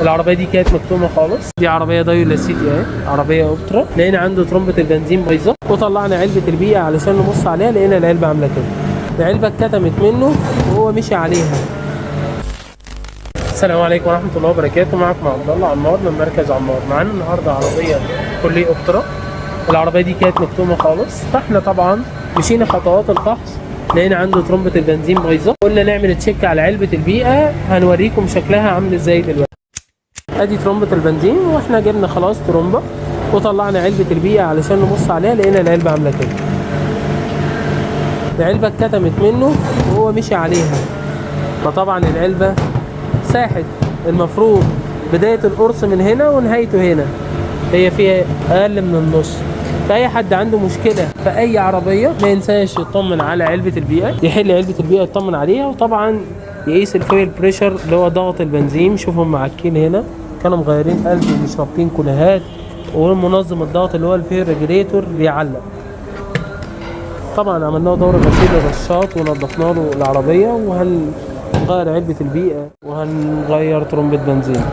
العربيه دي كانت مكتومه خالص. دي عربيه دايو لاسيتي اهي، عربيه اوبترا. لقينا عنده ترمبه البنزين بايظه وطلعنا علبه البيئه علشان نبص عليها، لقينا العلبه عامله كده. العلبه اتكتمت منه وهو مشي عليها. السلام عليكم ورحمه الله وبركاته. معكم عبد الله عمار من مركز عمار. معانا النهارده عربيه كليه اوبترا. العربيه دي كانت مكتومه خالص، فاحنا طبعا مشينا خطوات الفحص، لقينا عنده ترمبه البنزين بايظه. قلنا نعمل تشيك على علبه البيئه، هنوريكم شكلها عامل ازاي دلوقتي. ادي ترمبه البنزين، واحنا جبنا خلاص ترمبه وطلعنا علبه البيئه علشان نبص عليها، لقينا العلبه عامله كده. العلبه اتكتمت منه وهو مشي عليها، فطبعا العلبه ساحت. المفروض بدايه القرص من هنا ونهايته هنا، هي فيها اقل من النص. فاي حد عنده مشكله في اي عربيه ما ينساش يطمن على علبه البيئه، يحل علبه البيئه يطمن عليها، وطبعا يقيس الفويل بريشر اللي هو ضغط البنزين. شوفهم معكين هنا، كانوا مغيرين قلب ومش رابطين كلهات، والمنظم الضغط اللي هو الفير ريجريتور بيعلق. طبعا عملنا له دوره غسيل الرشاط ونضفنا له العربيه، وهنغير علبه البيئه وهنغير ترمبه بنزين.